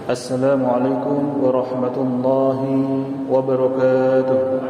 Assalamualaikum warahmatullahi wabarakatuh.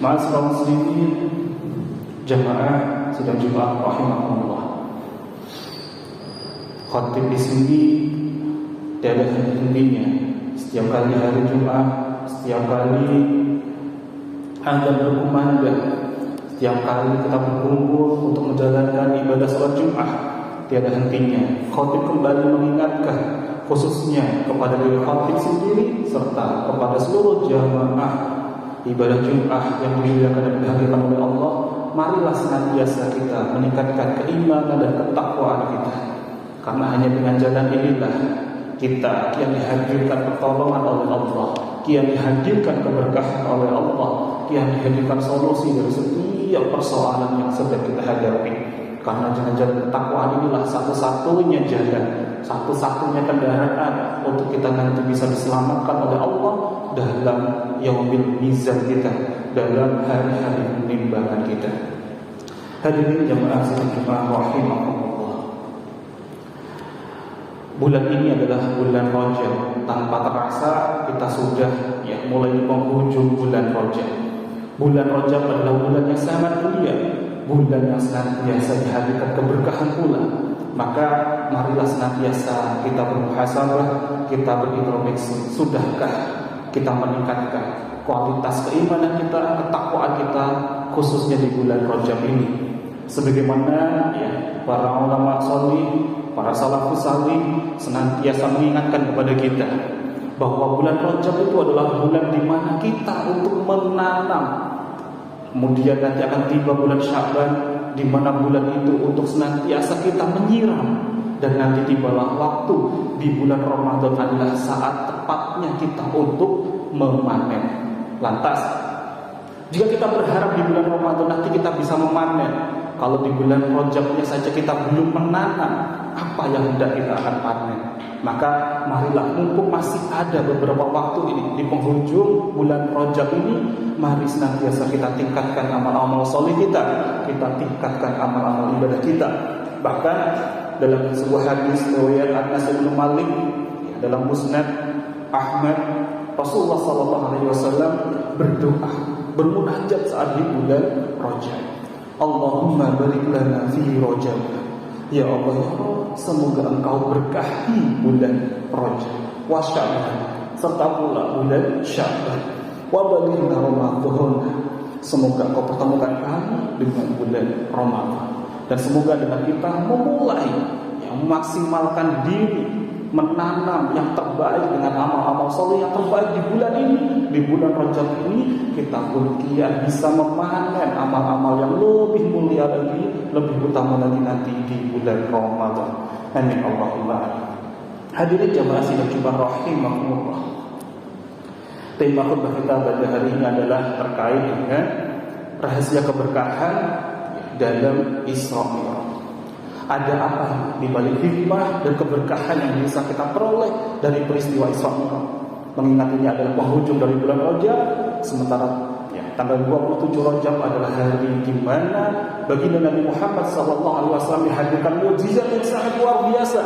Ma'asyiral muslimin, jamaah sidang Jumat rahimakumullah. Khatib di sini tiada henti-hentinya. Setiap kali hari Jumat, setiap kali adzan berkumandang, setiap kali kita berkumpul untuk menjalankan ibadah salat Jumat, tiada hentinya. Khatib kembali mengingatkan khususnya kepada diri khatib sendiri serta kepada seluruh jamaah ibadah Jumat yang dimuliakan dan dihargai oleh Allah. Marilah senantiasa kita meningkatkan keimanan dan ketakwaan kita, karena hanya dengan jalan inilah kita, kian dihadirkan pertolongan oleh Allah, kian dihadirkan keberkahan oleh Allah, kian dihadirkan solusi dari setiap persoalan yang sedang kita hadapi. Karena jalan-jalan ketakwaan inilah satu-satunya jalan, satu-satunya kendaraan untuk kita nanti bisa diselamatkan oleh Allah dalam yaumil mizan kita, dalam hari-hari penimbangan kita. Hadirin jamaah sekalian rahimakumullah. Bulan ini adalah bulan Rajab. Tanpa terasa kita sudah mulai di penghujung bulan Rajab. Bulan Rajab adalah bulan yang sangat mulia, bulan yang senantiasa dihadirkan keberkahan pula. Maka marilah senantiasa kita bermuhasabah, kita berintrospeksi. Sudahkah kita meningkatkan kualitas keimanan kita, ketakwaan kita, khususnya di bulan Rajab ini? Sebagaimana para ulama salih, para salafus salih senantiasa mengingatkan kepada kita bahwa bulan Rajab itu adalah bulan di mana kita untuk menanam. Kemudian nanti akan tiba bulan Sya'ban, di mana bulan itu untuk senantiasa kita menyiram. Dan nanti tibalah waktu di bulan Ramadan adalah saat tepatnya kita untuk memanen. Lantas, jika kita berharap di bulan Ramadan nanti kita bisa memanen, kalau di bulan Rajabnya saja kita belum menanam, apa yang hendak kita akan panen? Maka marilah, mumpung masih ada beberapa waktu ini di penghujung bulan Rajab ini, mari senantiasa kita tingkatkan amal-amal soleh kita tingkatkan amal-amal ibadah kita. Bahkan dalam sebuah hadis riwayat Anas bin Malik dalam Musnad Ahmad, Rasulullah SAW berdoa, bermunajat saat di bulan Rajab. Allahumma barik lana fi Rajab. Ya Allah, semoga Engkau berkahi bulan Rajab wa Sya'ban, serta pula bulan Sya'ban. Wa balighna Ramadan. Semoga Engkau pertemukan kami dengan bulan Ramadan. Dan semoga dengan kita memulai memaksimalkan diri, menanam yang terbaik dengan amal-amal soleh yang terbaik di bulan ini, di bulan Rajab ini, kita pun kian bisa memanen amal-amal yang lebih mulia lagi, lebih utama lagi nanti di bulan Ramadan. Amin Allahumma. Hadirin jamaah sidang Jumat rahimakumullah. Tema khutbah kita pada hari ini adalah terkait dengan rahasia keberkahan dalam Isra Mi'raj. Ada apa di balik hikmah dan keberkahan yang bisa kita peroleh dari peristiwa Isra Mi'raj? Mengingat ini adalah penghujung dari bulan Rajab, sementara tanggal 27 Rajab adalah hari di mana baginda Nabi Muhammad SAW dihadirkan mukjizat yang sangat luar biasa,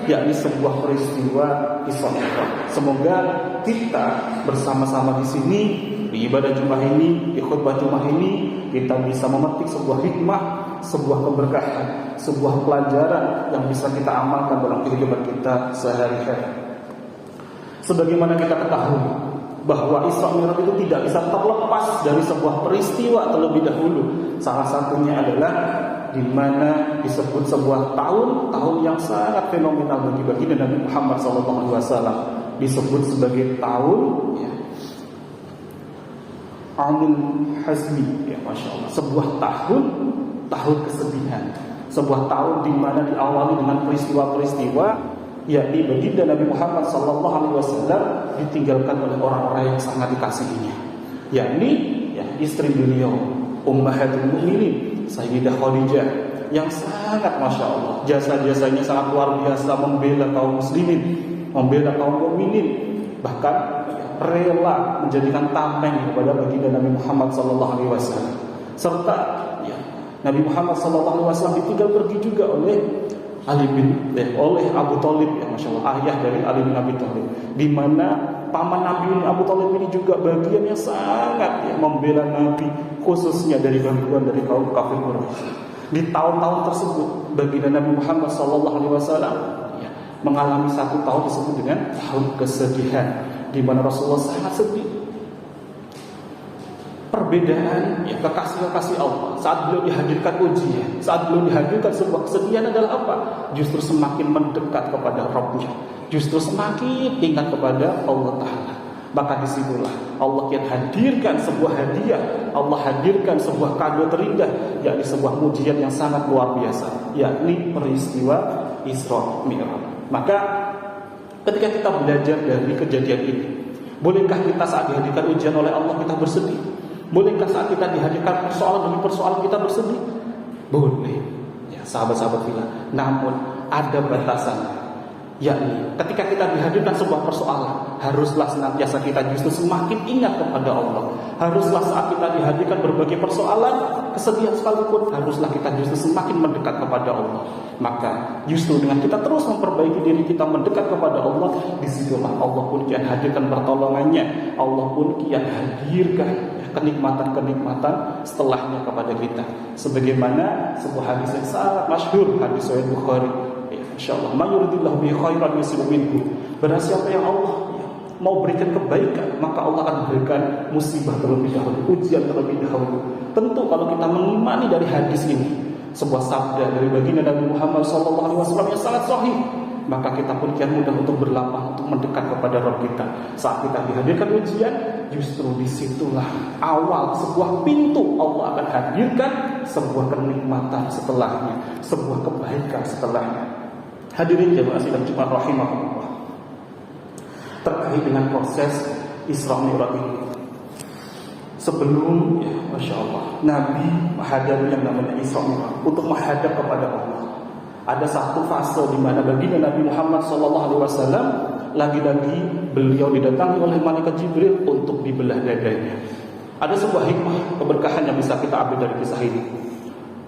yakni sebuah peristiwa Isra Mi'raj. Semoga kita bersama-sama di sini, di ibadah Jumat ini, di khutbah Jumat ini, kita bisa memetik sebuah hikmah, sebuah keberkahan, sebuah pelajaran yang bisa kita amalkan dalam kehidupan kita sehari-hari. Sebagaimana kita ketahui bahwa Isra Mi'raj itu tidak bisa terlepas dari sebuah peristiwa terlebih dahulu. Salah satunya adalah di mana disebut sebuah tahun yang sangat fenomenal bagi baginda Nabi Muhammad SAW, disebut sebagai tahun Amul Hazmi, Masya Allah, sebuah tahun kesedihan, sebuah tahun di mana diawali dengan peristiwa-peristiwa, yakni baginda Nabi Muhammad SAW ditinggalkan oleh orang-orang yang sangat dikasihinya, yakni istri beliau Ummahatul Mukminin Sayyidah Khadijah, yang sangat Masya Allah jasa-jasanya sangat luar biasa membela kaum muslimin, membela kaum mukminin, bahkan rela menjadikan tameng kepada baginda Nabi Muhammad SAW. Serta Nabi Muhammad SAW ditinggal pergi juga oleh oleh Abu Thalib, Masya Allah, ayah dari Ali bin Abi Thalib, di mana paman Nabi ini Abu Thalib ini juga bagian yang sangat membela Nabi, khususnya dari gangguan dari kaum kafir Quraisy. Di tahun-tahun tersebut baginda Nabi Muhammad SAW mengalami satu tahun disebut dengan tahun kesedihan, di mana Rasulullah sangat sedih. Perbedaan kekasih-kekasih Allah saat beliau dihadirkan ujian, saat beliau dihadirkan sebuah kesedihan adalah apa? Justru semakin mendekat kepada Rabbnya, justru semakin ingat kepada Allah Ta'ala. Maka disitulah Allah yang hadirkan sebuah hadiah, Allah hadirkan sebuah kado terindah, yakni sebuah mujizat yang sangat luar biasa, yakni peristiwa Isra Mi'raj. Maka Ketika kita belajar dari kejadian ini, bolehkah kita saat dihadirkan ujian oleh Allah kita bersedih? Bolehkah saat kita dihadirkan persoalan demi persoalan kita bersedih? Boleh, ya sahabat-sahabat fillah. Namun ada batasannya. Yakni ketika kita dihadirkan sebuah persoalan, haruslah senantiasa kita justru semakin ingat kepada Allah. Haruslah saat kita dihadirkan berbagai persoalan, kesedihan sekalipun, haruslah kita justru semakin mendekat kepada Allah. Maka justru dengan kita terus memperbaiki diri kita mendekat kepada Allah, disitulah Allah pun kian hadirkan pertolongannya. Allah pun kian hadirkan kenikmatan-kenikmatan setelahnya kepada kita. Sebagaimana sebuah hadis yang sangat masyhur, hadis Sahih Bukhari. InsyaAllah, mayuridillahu bihi khairan yusibu minhu. Barang siapa yang Allah mau berikan kebaikan, maka Allah akan berikan musibah terlebih dahulu, ujian terlebih dahulu. Tentu kalau kita mengimani dari hadis ini, sebuah sabda dari baginda Nabi Muhammad SAW yang sangat sahih, maka kita pun kian mudah untuk berlapang, untuk mendekat kepada Rabb kita. Saat kita dihadirkan ujian, justru disitulah awal sebuah pintu Allah akan hadirkan sebuah kenikmatan setelahnya, sebuah kebaikan setelahnya. Hadirin jemaah sidang Jumat rahimahullah, terkait dengan proses Isra Mi'raj ini, sebelum Masya Allah Nabi menghadapi yang namanya Isra Mi'raj untuk menghadap kepada Allah, ada satu fase di mana baginda Nabi Muhammad SAW lagi-lagi beliau didatangi oleh malaikat Jibril untuk dibelah dadanya. Ada sebuah hikmah keberkahan yang bisa kita ambil dari kisah ini,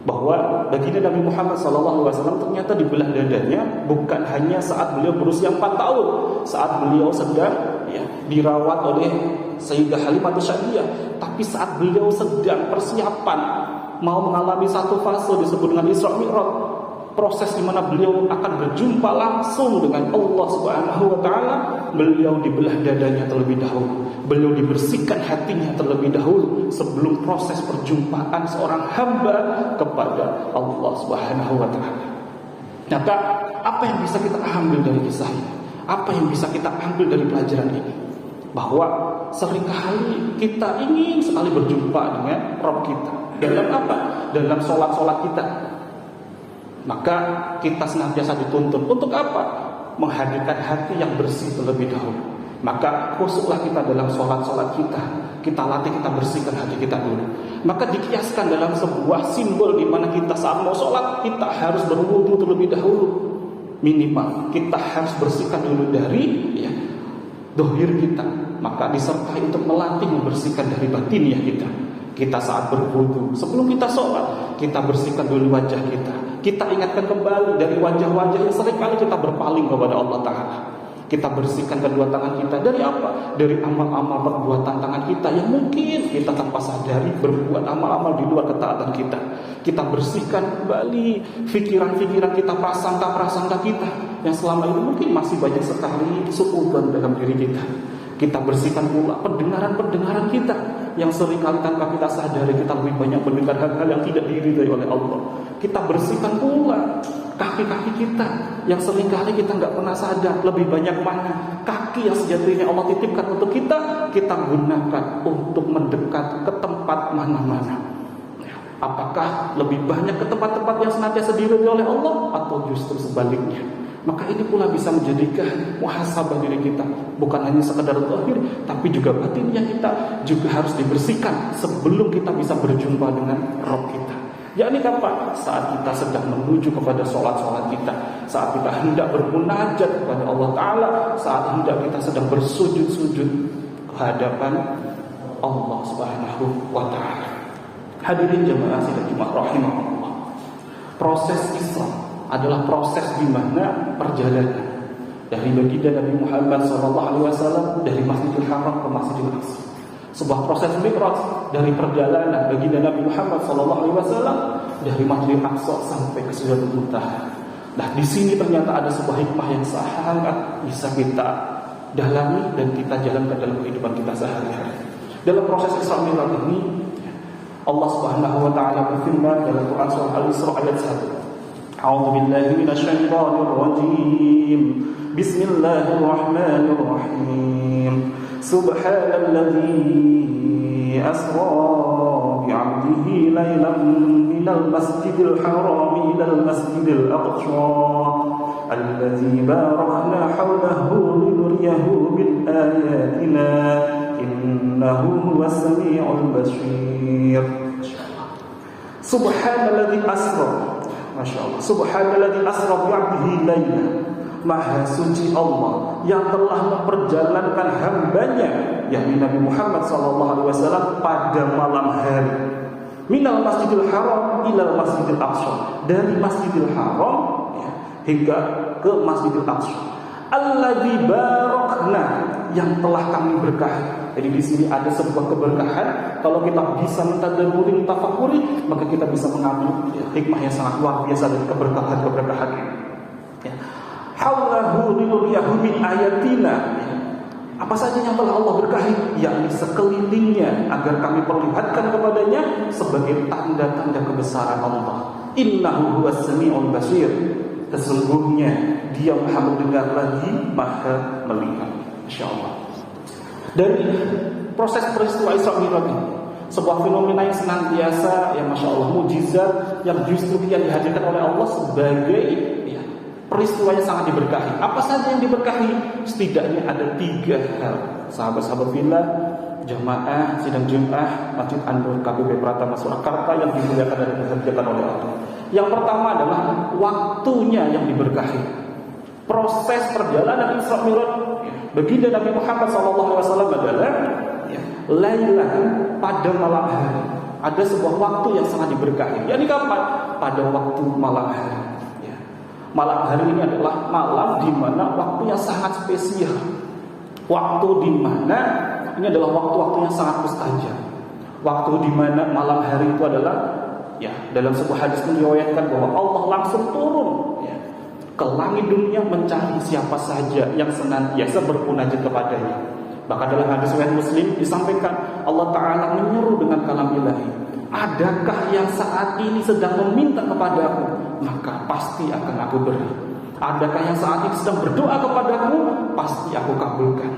bahwa baginda Nabi Muhammad SAW ternyata dibelah dadanya bukan hanya saat beliau berusia 4 tahun, saat beliau sedang dirawat oleh Sayyidah Halimah Sa'diyah, tapi saat beliau sedang persiapan mau mengalami satu fase disebut dengan Isra Mi'raj, proses di mana beliau akan berjumpa langsung dengan Allah Subhanahu wa taala. Beliau dibelah dadanya terlebih dahulu, beliau dibersihkan hatinya terlebih dahulu sebelum proses perjumpaan seorang hamba kepada Allah Subhanahu wa taala. Maka apa yang bisa kita ambil dari kisah ini? Apa yang bisa kita ambil dari pelajaran ini? Bahwa seringkali kita ingin sekali berjumpa dengan Rabb kita. Dalam apa? Dalam sholat-sholat kita. Maka kita senantiasa dituntun untuk apa? Menghadirkan hati yang bersih terlebih dahulu. Maka khususlah kita dalam sholat-sholat kita, kita latih, kita bersihkan hati kita dulu. Maka dikiaskan dalam sebuah simbol di mana kita saat mau sholat, kita harus berwudu terlebih dahulu. Minimal kita harus bersihkan dulu dari dohir kita. Maka disertai untuk melatih membersihkan dari batiniah kita. Kita saat berwudu, sebelum kita sholat, kita bersihkan dulu wajah kita. Kita ingatkan kembali dari wajah-wajah yang seringkali kita berpaling kepada Allah Ta'ala. Kita bersihkan kedua tangan kita dari apa? Dari amal-amal perbuatan tangan kita yang mungkin kita tanpa sadari berbuat amal-amal di luar ketaatan kita. Kita bersihkan kembali pikiran-pikiran kita, prasangka-prasangka kita yang selama ini mungkin masih banyak sekali suudzon dalam diri kita. Kita bersihkan pula pendengaran-pendengaran kita yang seringkali tanpa kita sadari kita lebih banyak mendengar hal-hal yang tidak diridhai oleh Allah. Kita bersihkan pula kaki-kaki kita yang seringkali kita nggak pernah sadar lebih banyak mana kaki yang sejatinya Allah titipkan untuk kita gunakan untuk mendekat ke tempat mana-mana. Apakah lebih banyak ke tempat-tempat yang senantiasa diridhai oleh Allah atau justru sebaliknya? Maka ini pula bisa menjadikan muhasabah diri kita. Bukan hanya sekedar zahir, tapi juga batinnya kita juga harus dibersihkan sebelum kita bisa berjumpa dengan Rabb kita. Yakni kapan? Saat kita sedang menuju kepada sholat-sholat kita, saat kita hendak bermunajat kepada Allah Ta'ala, saat hendak kita sedang bersujud-sujud kehadapan Allah Subhanahu wa Ta'ala. Hadirin jemaah sidang Jumat rahimahullah, proses Isra adalah proses di mana perjalanan dari baginda Nabi Muhammad SAW dari Masjidil Haram ke Masjidil Aqsa. Sebuah proses mi'raj dari perjalanan baginda Nabi Muhammad SAW dari Masjidil Aqsa sampai ke Sidratul Muntaha. Nah, di sini ternyata ada sebuah hikmah yang sangat bisa kita dalami dan kita jalankan dalam kehidupan kita sehari-hari. Dalam proses Isra Mi'raj ini, Allah Subhanahu wa taala berfirman dalam Quran surah Al-Isra ayat 1. A'udzu billahi minasyaitonir rajim. Bismillahirrahmanirrahim. Subhanalladzi asra bi'abdihi lailan minal masjidil haram ilal masjidil aqsa الذي باركنا حوله لنريه من آياتنا إنه هو السميع البصير. Subhanalladzi asra, Masya Allah. Subhanalladzi asra bi'abdihi laila. Maha suci Allah yang telah memperjalankan hambanya, yakni Nabi Muhammad SAW pada malam hari. Minal Masjidil Haram ilal Masjidil Aqsa, dari Masjidil Haram ya, hingga ke Masjidil Aqsa. Alladzi barakna, yang telah kami berkahi. Jadi di sini ada sebuah keberkahan. Kalau kita bisa mentadabburi, mentafakuri, maka kita bisa mengambil hikmah yang sangat luar biasa dari keberkahan ini. Ya. Haulahu linuriyahu min ayatina. Apa saja yang telah Allah berkahi, yakni sekelilingnya, agar kami perlihatkan kepadanya sebagai tanda-tanda kebesaran Allah. Innahu huwas sami'ul basir. Sesungguhnya Dia Maha mendengar lagi Maha melihat. Insyaallah. Dari proses peristiwa Isra Mi'raj ini, sebuah fenomena yang senantiasa, yang Masya Allah, mujizat, yang justru yang dihadirkan oleh Allah sebagai ya, peristiwa yang sangat diberkahi. Apa saja yang diberkahi? Setidaknya ada 3 hal. Sahabat-sahabat fillah, jamaah sidang Jumat Masjid An-Nur KBP Pratama Surakarta yang dimuliakan dan dikerjakan oleh Allah. Yang pertama adalah waktunya yang diberkahi. Proses perjalanan Isra Mi'raj baginda Nabi Muhammad SAW adalah ya, lailah, pada malam hari. Ada sebuah waktu yang sangat diberkahi. Yani kapan? Pada waktu malam hari. Ya. Malam hari ini adalah malam di mana waktu yang sangat spesial. Waktu di mana ini adalah waktu-waktu yang sangat mustajab. Waktu di mana malam hari itu adalah ya, dalam sebuah hadis meriwayatkan bahwa Allah langsung turun ya, ke langit dunia mencari siapa saja yang senantiasa bermunajat kepadanya. Bahkan dalam hadis riwayat Muslim disampaikan Allah Ta'ala menyeru dengan kalam ilahi, adakah yang saat ini sedang meminta kepadaku, maka pasti akan aku beri. Adakah yang saat ini sedang berdoa kepadaku, pasti aku kabulkan.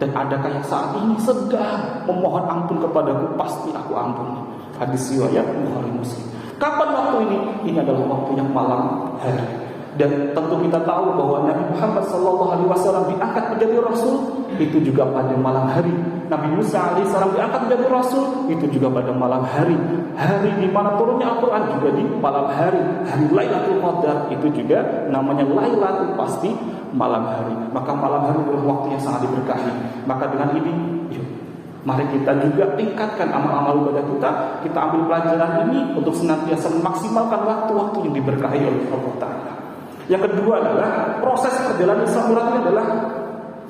Dan adakah yang saat ini sedang memohon ampun kepadaku, pasti aku ampuni. Hadis riwayat Bukhari Muslim. Kapan waktu ini? Ini adalah waktu yang malam hari. Dan tentu kita tahu bahwa Nabi Muhammad SAW diangkat menjadi Rasul, itu juga pada malam hari. Nabi Musa AS diangkat menjadi Rasul, itu juga pada malam hari. Hari di mana turunnya Al-Quran juga di malam hari. Hari Lailatul Qadar itu juga namanya Lailatul, pasti malam hari. Maka malam hari adalah waktu yang sangat diberkahi. Maka dengan ini, yuk, mari kita juga tingkatkan amal-amal ibadah kita. Kita ambil pelajaran ini untuk senantiasa memaksimalkan waktu-waktu yang diberkahi oleh Allah Ta'ala. Yang kedua adalah proses perjalanan Isra Mi'raj ini adalah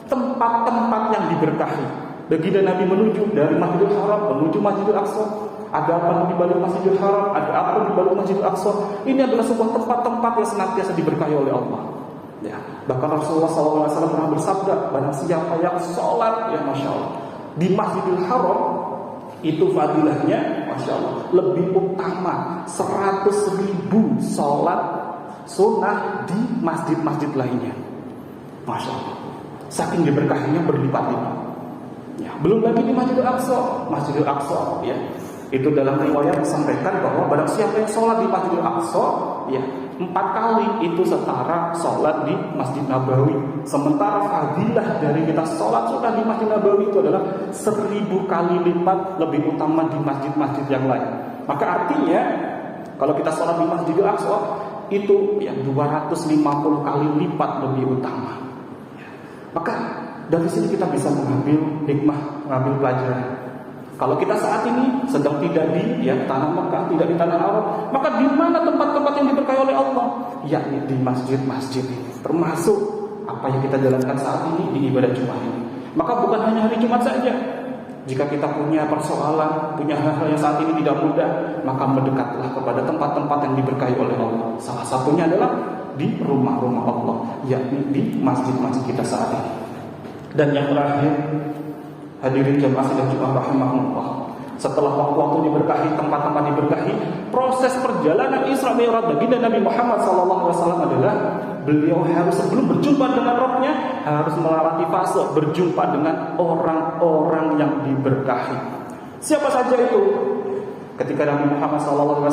tempat-tempat yang diberkahi. Baginda Nabi menuju dari Masjidil Haram menuju Masjidil Aqsa. Ada apa di balik Masjidil Haram? Ada apa di balik Masjidil Aqsa? Ini adalah sebuah tempat-tempat yang senantiasa diberkahi oleh Allah. Ya, bahkan Rasulullah SAW pernah bersabda, barang siapa yang sholat, ya Masya Allah, di Masjidil Haram, itu fadilahnya Masya Allah lebih utama 100.000 sholat sunnah di masjid-masjid lainnya. Masya Allah, saking diberkahinya berlipat-lipat. Ya, belum lagi di Masjidil Aqsa. Masjidil Aqsa ya, itu dalam riwayat disampaikan bahwa barang siapa yang sholat di Masjidil Aqsa ya, 4 kali itu setara sholat di Masjid Nabawi. Sementara fadilah dari kita sholat sunnah di Masjid Nabawi itu adalah 1000 kali lipat lebih utama di masjid-masjid yang lain. Maka artinya kalau kita sholat di Masjidil Aqsa itu ya 250 kali lipat lebih utama. Maka dari sini kita bisa mengambil hikmah, mengambil pelajaran. Kalau kita saat ini sedang tidak di ya, tanah Mekah, tidak di tanah Arab, maka di mana tempat-tempat yang diberkahi oleh Allah? Yakni di masjid-masjid ini. Termasuk apa yang kita jalankan saat ini di ibadah Jumat ini. Maka bukan hanya hari Jumat saja. Jika kita punya persoalan, punya hal-hal yang saat ini tidak mudah, maka mendekatlah kepada tempat-tempat yang diberkahi oleh Allah. Salah satunya adalah di rumah-rumah Allah, yakni di masjid-masjid kita saat ini. Dan yang terakhir, hadirin jamaah sidang Jumat rahimahullah, setelah waktu-waktu diberkahi, tempat-tempat diberkahi, proses perjalanan Isra Mi'raj baginda Nabi Muhammad SAW adalah beliau harus sebelum berjumpa dengan Rabbnya harus melewati fase berjumpa dengan orang-orang yang diberkahi. Siapa saja itu? Ketika Nabi Muhammad SAW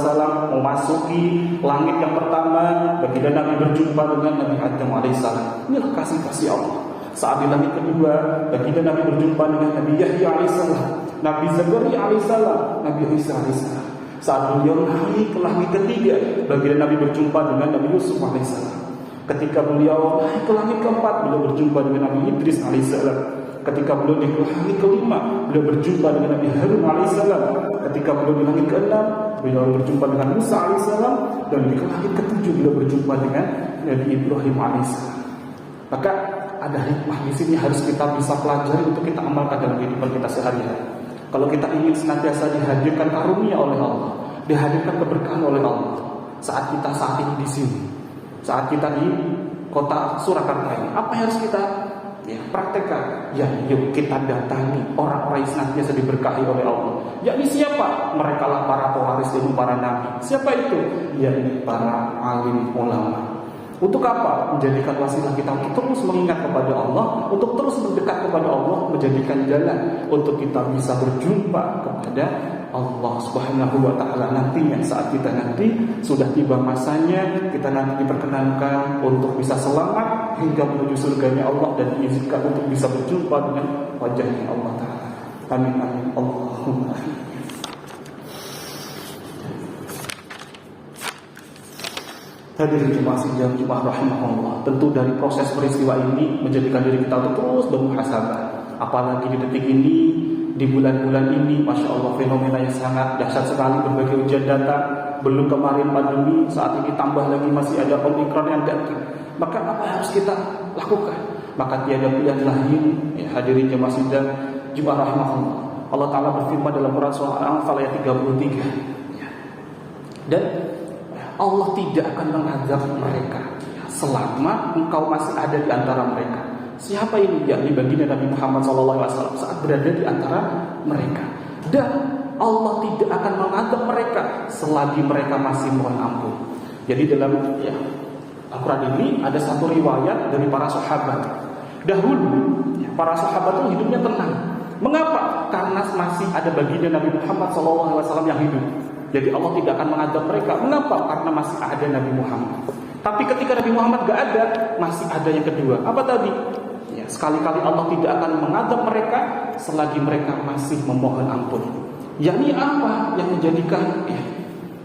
memasuki langit yang pertama, baginda Nabi berjumpa dengan Nabi Adam alaihissalam. Inilah kasih Allah. Saat di langit kedua, baginda Nabi berjumpa dengan Nabi Yahya alaihissalam, Nabi Zakaria alaihissalam, Nabi Isa alaihissalam. Saat beliau naik ke langit ketiga, baginda Nabi berjumpa dengan Nabi Yusuf alaihissalam. Ketika beliau naik ke langit keempat, beliau berjumpa dengan Nabi Idris alaihissalam. Ketika beliau di langit kelima, beliau berjumpa dengan Nabi Harun alaihissalam. Ketika beliau di langit keenam, beliau berjumpa dengan Musa alaihissalam. Dan di langit ketujuh, beliau berjumpa dengan Nabi Ibrahim alaihissalam. Maka ada hikmah di sini harus kita bisa pelajari untuk kita amalkan dalam kehidupan kita sehari-hari. Kalau kita ingin senantiasa dihadirkan karunia oleh Allah, dihadirkan keberkahan oleh Allah, saat ini di sini, saat kita di kota Surakarta ini, apa yang harus kita praktekkan? Ya, yuk kita datangi orang-orang yang senantiasa diberkahi oleh Allah. Yakni siapa? Mereka lah para pewaris ilmu para nabi. Siapa itu? Yakni para alim ulama. Untuk apa? Menjadikan wasilah kita untuk terus mengingat kepada Allah, untuk terus mendekat kepada Allah, menjadikan jalan untuk kita bisa berjumpa kepada Allah Subhanahu wa taala nantinya. Saat kita nanti sudah tiba masanya, kita nanti diperkenankan untuk bisa selamat hingga menuju surganya Allah dan diizinkan untuk bisa berjumpa dengan wajahnya Allah taala. Amin amin Allahumma amin. Hadirin jemaah sidang jemaah rahimahullah, tentu dari proses peristiwa ini menjadikan diri kita untuk terus bermuhasabah. Apalagi di detik ini, di bulan-bulan ini, masya Allah fenomena yang sangat dahsyat sekali, berbagai ujian datang. Belum kemarin pandemi, saat ini tambah lagi masih ada Omikron yang datang. Maka apa yang harus kita lakukan? Maka tiada pilihan lain, ya, hadirin jemaah sidang jemaah rahimahullah. Allah Taala berfirman dalam Quran surah Al-Anfal ayat 33. Ya. Dan Allah tidak akan mengazab mereka selama engkau masih ada di antara mereka. Siapa ini? Yakni baginda Nabi Muhammad SAW saat berada di antara mereka. Dan Allah tidak akan mengazab mereka selagi mereka masih mohon ampun. Jadi dalam Al-Quran ini ada satu riwayat dari para sahabat. Dahulu para sahabat itu hidupnya tenang. Mengapa? Karena masih ada baginda Nabi Muhammad SAW yang hidup. Jadi Allah tidak akan mengadab mereka. Mengapa? Karena masih ada Nabi Muhammad. Tapi ketika Nabi Muhammad gak ada, masih ada yang kedua. Apa tadi? Ya, sekali-kali Allah tidak akan mengadab mereka selagi mereka masih memohon ampun. Yakni apa yang menjadikan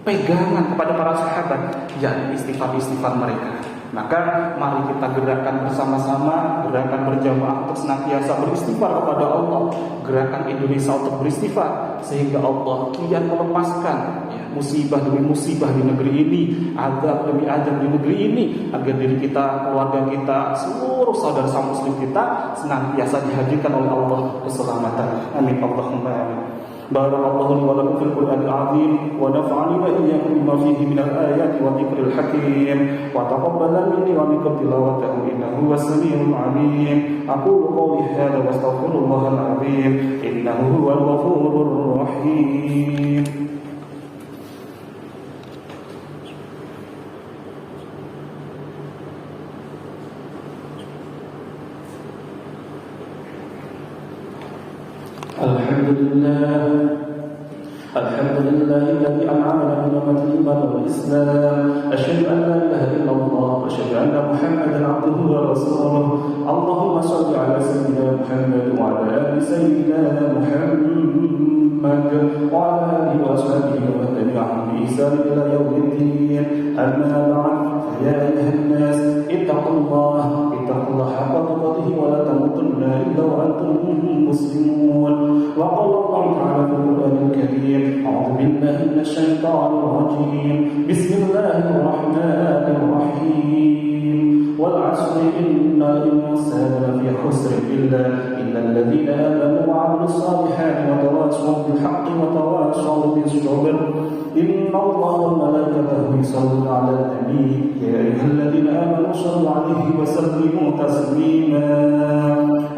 pegangan kepada para sahabat? Yakni istighfar mereka. Maka mari kita gerakan bersama-sama, gerakan berjamaah untuk senantiasa beristighfar kepada Allah, gerakan Indonesia untuk beristighfar sehingga Allah kian melepaskan musibah demi musibah di negeri ini, azab demi azab di negeri ini, agar diri kita, keluarga kita, seluruh saudara muslim kita senantiasa dihadirkan oleh Allah keselamatan. Amin Allahumma amin. Barakallahu li wa lakum fil Qur'anil azim wa nafa'ani wa iyyakum bima fihi minal ayati wa dzikril hakim wa taqabbal minni wa minkum tilawatahu innahu was-sami'ul 'alim. Aqulu qawli hadza wa astaghfirullahal 'azim innahu huwal ghafurur rahim. الحمد لله الذي أنعمنا بنعمة الإيمان والإسلام. أشهد أن لا إله إلا الله وأشهد أن محمدا عبده ورسوله. اللهم صل على سيدنا محمد وعلى آل سيدنا محمد وعلى آله وأصحابه ومن تبعهم بإحسان إلى يوم الدين. أما بعد فيا أيها الناس اتقوا الله حق تقاته ولا تموتن إلا وأنتم مسلمون. وقال الله تعالى في القرآن الكريم: أعوذ بالله من الشيطان الرجيم. بسم الله الرحمن الرحيم. والعصر إن الإنسان لفي خسر إلا الذين آمنوا وعملوا الصالحات وتواصوا بالحق وتواصوا بالصبر. إن الله وملائكته يصلون على النبي يا أيها الذين آمنوا صلوا عليه وسلموا تسليما.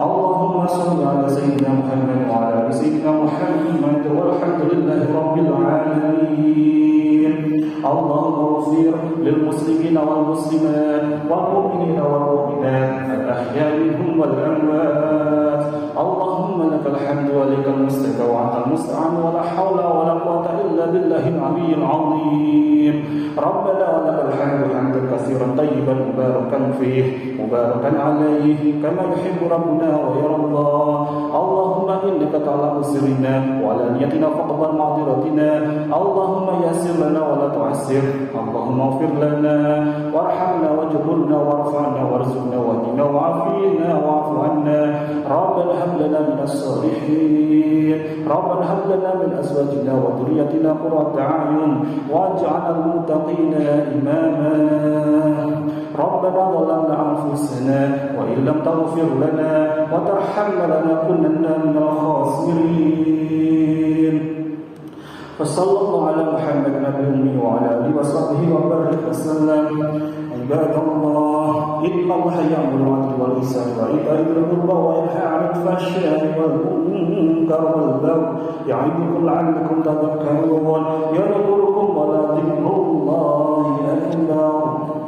اللهم صل على سيدنا محمد وعلى آل سيدنا محمد والحمد لله رب العالمين. اللهم اغفر للمسلمين والمسلمات والمؤمنين والمؤمنات الأحياء منهم والأموات. اللهم لك الحمد ولك المستكى وأنت المستعان ولا حول ولا قوة إلا بالله الله العلي العظيم. ربنا ولك الحمد حمدا كثيرا طيبا مباركا فيه مباركا عليه كما يحب ربنا ويرضى. اللهم إنك تعلم سرنا وعلانيتنا فاقبل معذرتنا. اللهم يسر لنا ولا تعسر. اللهم اغفر لنا وارحمنا واجبرنا وارفعنا وارزقنا واهدنا وعافينا واعف عنا. ربنا هب لنا من الصالحين. ربنا هب لنا من أزواجنا وذريتنا قرة أعين واجعلنا للمتقين إماما. ربنا ظلمنا أنفسنا وإن لم تغفر لنا وترحمنا لنكونن من الخاسرين. فصلى الله على محمد نبي الأمي وعلى آله وصحبه وبارك وسلم. عباد الله إن الله يأمر بالعدل والإحسان وإيتاء ذي القربى وينهى عن الفحشاء والمنكر والبغي يعظكم لعلكم تذكرون. يذكركم ولذكر الله أكبر.